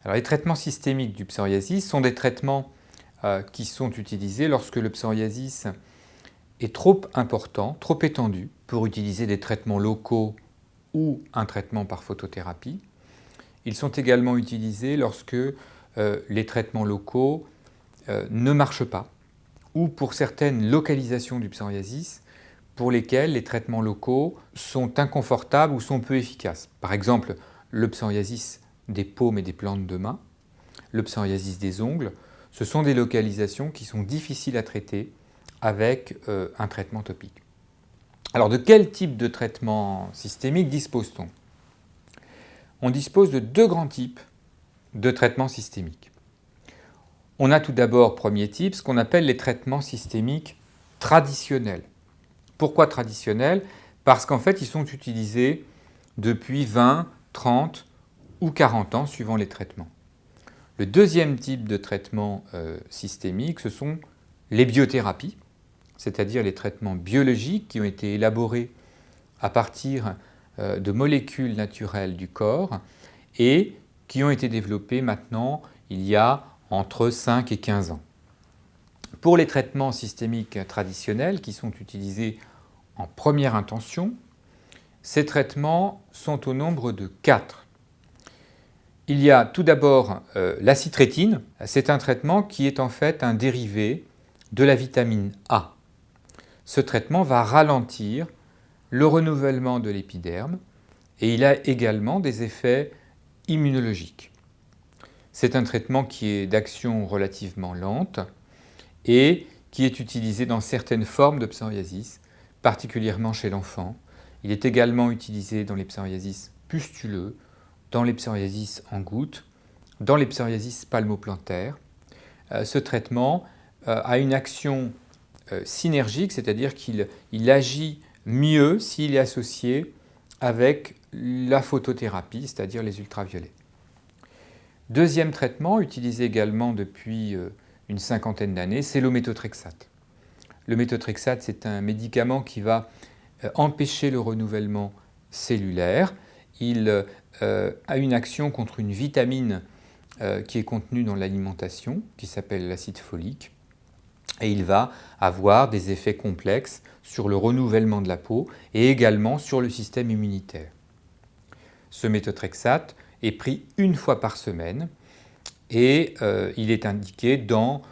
Alors, les traitements systémiques du psoriasis sont des traitements qui sont utilisés lorsque le psoriasis est trop important, trop étendu, pour utiliser des traitements locaux ou un traitement par photothérapie. Ils sont également utilisés lorsque les traitements locaux ne marchent pas, ou pour certaines localisations du psoriasis pour lesquelles les traitements locaux sont inconfortables ou sont peu efficaces. Par exemple, le psoriasis des paumes et des plantes de main, le psoriasis des ongles, ce sont des localisations qui sont difficiles à traiter avec un traitement topique. Alors, de quel type de traitement systémique dispose-t-on ? On dispose de deux grands types de traitements systémiques. On a tout d'abord, premier type, ce qu'on appelle les traitements systémiques traditionnels. Pourquoi traditionnels ? Parce qu'en fait, ils sont utilisés depuis 20, 30 ou 40 ans, suivant les traitements. Le deuxième type de traitement systémique, ce sont les biothérapies, c'est-à-dire les traitements biologiques qui ont été élaborés à partir de molécules naturelles du corps et qui ont été développés maintenant il y a entre 5 et 15 ans. Pour les traitements systémiques traditionnels qui sont utilisés en première intention, ces traitements sont au nombre de 4. Il y a tout d'abord l'acitrétine. C'est un traitement qui est en fait un dérivé de la vitamine A. Ce traitement va ralentir le renouvellement de l'épiderme et il a également des effets immunologiques. C'est un traitement qui est d'action relativement lente et qui est utilisé dans certaines formes de psoriasis, particulièrement chez l'enfant. Il est également utilisé dans les psoriasis pustuleux, dans les psoriasis en gouttes, dans les psoriasis palmoplantaires. Ce traitement a une action synergique, c'est-à-dire qu'il agit mieux s'il est associé avec la photothérapie, c'est-à-dire les ultraviolets. Deuxième traitement, utilisé également depuis une cinquantaine d'années, c'est le méthotrexate. Le méthotrexate, c'est un médicament qui va empêcher le renouvellement cellulaire. Il a une action contre une vitamine qui est contenue dans l'alimentation, qui s'appelle l'acide folique. Et il va avoir des effets complexes sur le renouvellement de la peau et également sur le système immunitaire. Ce méthotrexate est pris une fois par semaine et il est indiqué dans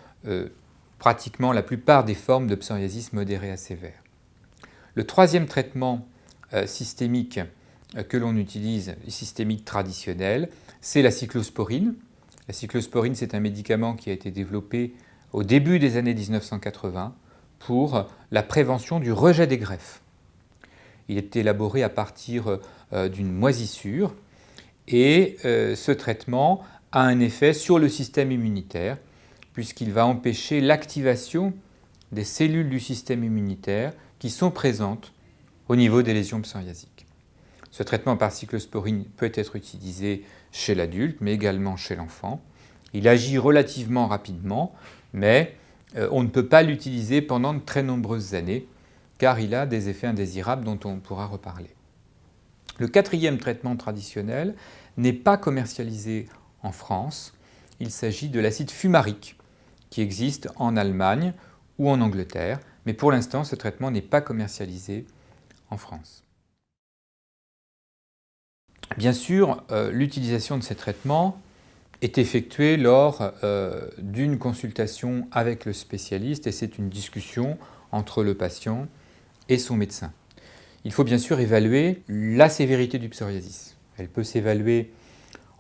pratiquement la plupart des formes de psoriasis modérée à sévère. Le troisième traitement systémique que l'on utilise, systémique traditionnel, c'est la cyclosporine. La cyclosporine, c'est un médicament qui a été développé au début des années 1980 pour la prévention du rejet des greffes. Il est élaboré à partir d'une moisissure et ce traitement a un effet sur le système immunitaire puisqu'il va empêcher l'activation des cellules du système immunitaire qui sont présentes au niveau des lésions psoriasiques. Ce traitement par cyclosporine peut être utilisé chez l'adulte mais également chez l'enfant. Il agit relativement rapidement, mais on ne peut pas l'utiliser pendant de très nombreuses années car il a des effets indésirables dont on pourra reparler. Le quatrième traitement traditionnel n'est pas commercialisé en France. Il s'agit de l'acide fumarique qui existe en Allemagne ou en Angleterre, mais pour l'instant ce traitement n'est pas commercialisé en France. Bien sûr, l'utilisation de ces traitements est effectuée lors d'une consultation avec le spécialiste et c'est une discussion entre le patient et son médecin. Il faut bien sûr évaluer la sévérité du psoriasis. Elle peut s'évaluer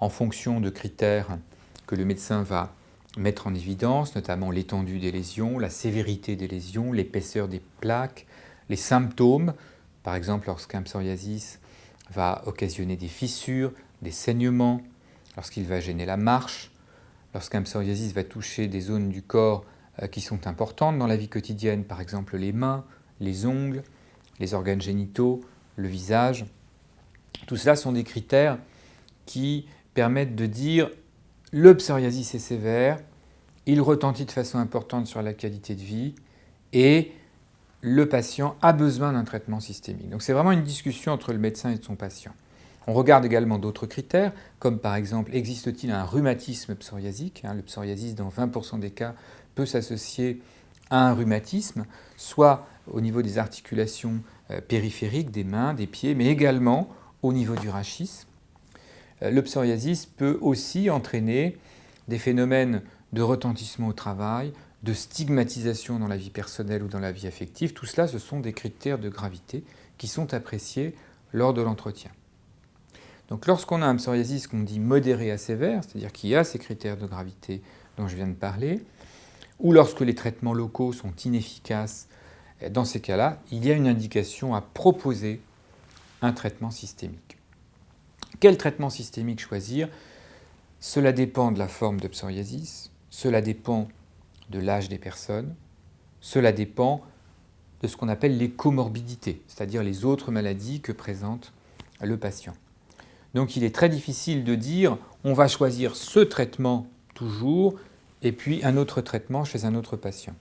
en fonction de critères que le médecin va mettre en évidence, notamment l'étendue des lésions, la sévérité des lésions, l'épaisseur des plaques, les symptômes. Par exemple, lorsqu'un psoriasis va occasionner des fissures, des saignements, lorsqu'il va gêner la marche, lorsqu'un psoriasis va toucher des zones du corps qui sont importantes dans la vie quotidienne, par exemple les mains, les ongles, les organes génitaux, le visage. Tout cela sont des critères qui permettent de dire le psoriasis est sévère, il retentit de façon importante sur la qualité de vie et le patient a besoin d'un traitement systémique. Donc c'est vraiment une discussion entre le médecin et son patient. On regarde également d'autres critères, comme par exemple, existe-t-il un rhumatisme psoriasique? Le psoriasis, dans 20% des cas, peut s'associer à un rhumatisme, soit au niveau des articulations périphériques, des mains, des pieds, mais également au niveau du rachis. Le psoriasis peut aussi entraîner des phénomènes de retentissement au travail, de stigmatisation dans la vie personnelle ou dans la vie affective. Tout cela, ce sont des critères de gravité qui sont appréciés lors de l'entretien. Donc lorsqu'on a un psoriasis qu'on dit modéré à sévère, c'est-à-dire qu'il y a ces critères de gravité dont je viens de parler, ou lorsque les traitements locaux sont inefficaces, dans ces cas-là, il y a une indication à proposer un traitement systémique. Quel traitement systémique choisir? Cela dépend de la forme de psoriasis, cela dépend de l'âge des personnes, cela dépend de ce qu'on appelle les comorbidités, c'est-à-dire les autres maladies que présente le patient. Donc il est très difficile de dire on va choisir ce traitement toujours et puis un autre traitement chez un autre patient.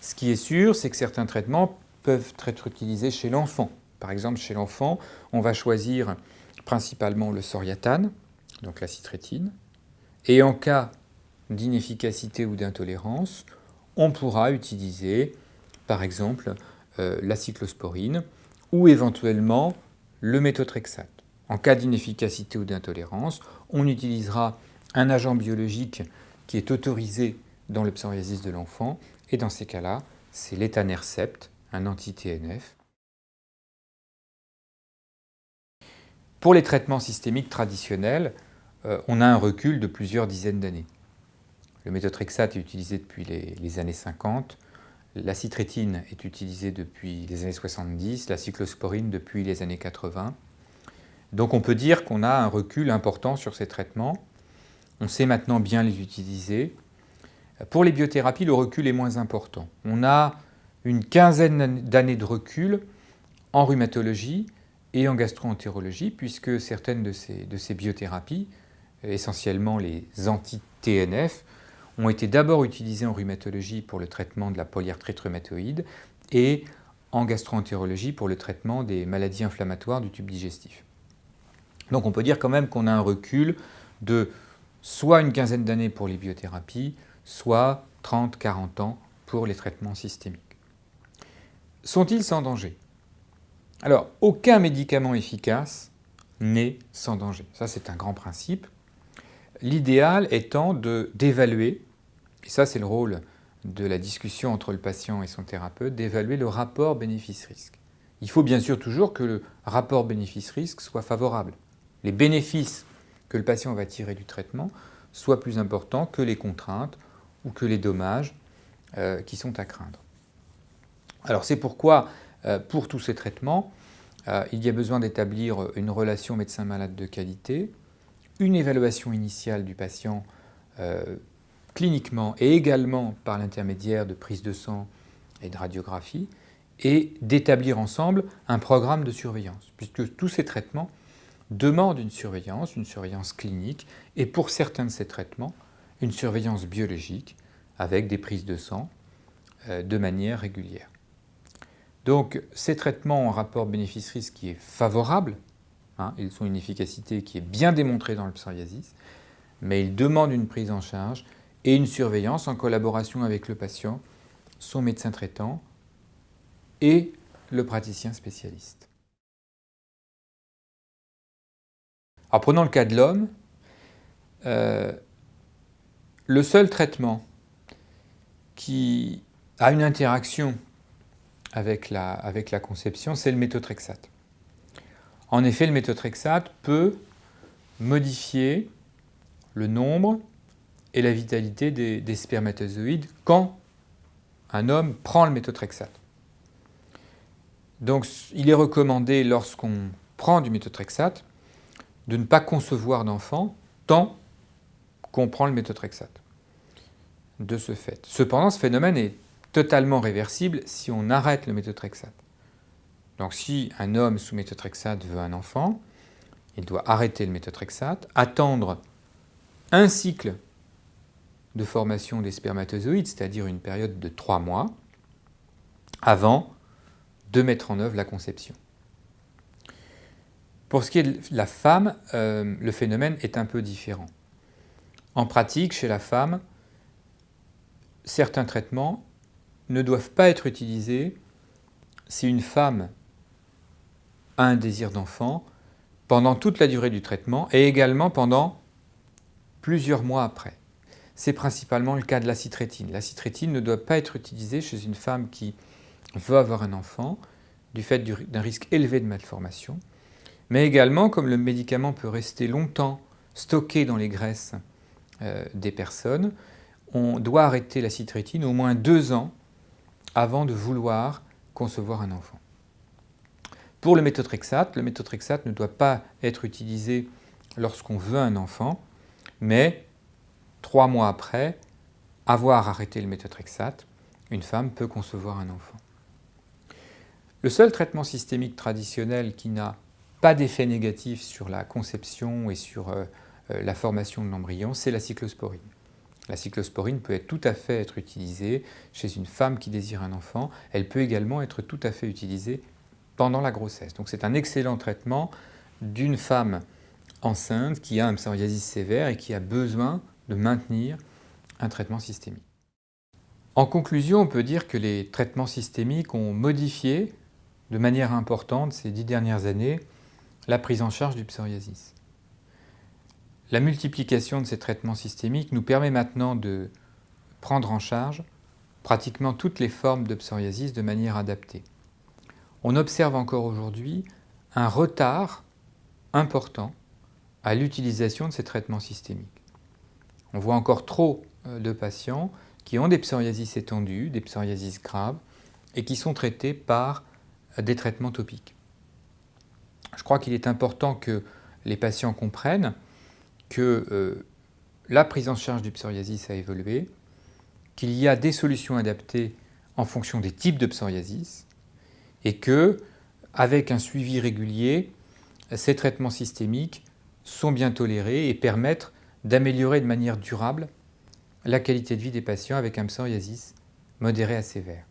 Ce qui est sûr, c'est que certains traitements peuvent être utilisés chez l'enfant. Par exemple, chez l'enfant, on va choisir principalement le soriatane, donc la citrétine, et en cas d'inefficacité ou d'intolérance, on pourra utiliser par exemple la cyclosporine ou éventuellement le méthotrexate. En cas d'inefficacité ou d'intolérance, on utilisera un agent biologique qui est autorisé dans le psoriasis de l'enfant, et dans ces cas-là, c'est l'étanercept, un anti-TNF. Pour les traitements systémiques traditionnels, on a un recul de plusieurs dizaines d'années. Le méthotrexate est utilisé depuis les années 50, la citrétine est utilisée depuis les années 70, la cyclosporine depuis les années 80. Donc on peut dire qu'on a un recul important sur ces traitements. On sait maintenant bien les utiliser. Pour les biothérapies, le recul est moins important. On a une quinzaine d'années de recul en rhumatologie et en gastro-entérologie, puisque certaines de ces biothérapies, essentiellement les anti-TNF, ont été d'abord utilisées en rhumatologie pour le traitement de la polyarthrite rhumatoïde et en gastro-entérologie pour le traitement des maladies inflammatoires du tube digestif. Donc on peut dire quand même qu'on a un recul de soit une quinzaine d'années pour les biothérapies, soit 30-40 ans pour les traitements systémiques. Sont-ils sans danger? Alors, aucun médicament efficace n'est sans danger. Ça, c'est un grand principe. L'idéal étant d'évaluer, et ça c'est le rôle de la discussion entre le patient et son thérapeute, d'évaluer le rapport bénéfice-risque. Il faut bien sûr toujours que le rapport bénéfice-risque soit favorable. Les bénéfices que le patient va tirer du traitement soient plus importants que les contraintes ou que les dommages qui sont à craindre. Alors c'est pourquoi, pour tous ces traitements, il y a besoin d'établir une relation médecin-malade de qualité, une évaluation initiale du patient cliniquement et également par l'intermédiaire de prise de sang et de radiographie, et d'établir ensemble un programme de surveillance, puisque tous ces traitements demandent une surveillance clinique, et pour certains de ces traitements, une surveillance biologique avec des prises de sang de manière régulière. Donc ces traitements ont un rapport bénéfice-risque qui est favorable, ils ont une efficacité qui est bien démontrée dans le psoriasis, mais ils demandent une prise en charge et une surveillance en collaboration avec le patient, son médecin traitant et le praticien spécialiste. Alors prenons le cas de l'homme. Le seul traitement qui a une interaction avec la conception, c'est le méthotrexate. En effet, le méthotrexate peut modifier le nombre et la vitalité des spermatozoïdes quand un homme prend le méthotrexate. Donc il est recommandé, lorsqu'on prend du méthotrexate, de ne pas concevoir d'enfant tant qu'on prend le méthotrexate. De ce fait. Cependant, ce phénomène est totalement réversible si on arrête le méthotrexate. Donc si un homme sous méthotrexate veut un enfant, il doit arrêter le méthotrexate, attendre un cycle de formation des spermatozoïdes, c'est-à-dire une période de 3 mois, avant de mettre en œuvre la conception. Pour ce qui est de la femme, le phénomène est un peu différent. En pratique, chez la femme, certains traitements ne doivent pas être utilisés si une femme a un désir d'enfant pendant toute la durée du traitement et également pendant plusieurs mois après. C'est principalement le cas de l'acitrétine. L'acitrétine ne doit pas être utilisée chez une femme qui veut avoir un enfant du fait d'un risque élevé de malformation, mais également comme le médicament peut rester longtemps stocké dans les graisses des personnes, on doit arrêter l'acitrétine au moins 2 ans avant de vouloir concevoir un enfant. Pour le méthotrexate ne doit pas être utilisé lorsqu'on veut un enfant, mais 3 mois après avoir arrêté le méthotrexate, une femme peut concevoir un enfant. Le seul traitement systémique traditionnel qui n'a pas d'effet négatif sur la conception et sur la formation de l'embryon, c'est la cyclosporine. La cyclosporine peut tout à fait être utilisée chez une femme qui désire un enfant. Elle peut également être tout à fait utilisée pendant la grossesse. Donc c'est un excellent traitement d'une femme enceinte qui a un psoriasis sévère et qui a besoin de maintenir un traitement systémique. En conclusion, on peut dire que les traitements systémiques ont modifié de manière importante ces 10 dernières années la prise en charge du psoriasis. La multiplication de ces traitements systémiques nous permet maintenant de prendre en charge pratiquement toutes les formes de psoriasis de manière adaptée. On observe encore aujourd'hui un retard important à l'utilisation de ces traitements systémiques. On voit encore trop de patients qui ont des psoriasis étendues, des psoriasis graves, et qui sont traités par des traitements topiques. Je crois qu'il est important que les patients comprennent que la prise en charge du psoriasis a évolué, qu'il y a des solutions adaptées en fonction des types de psoriasis, et que, avec un suivi régulier, ces traitements systémiques sont bien tolérés et permettent d'améliorer de manière durable la qualité de vie des patients avec un psoriasis modéré à sévère.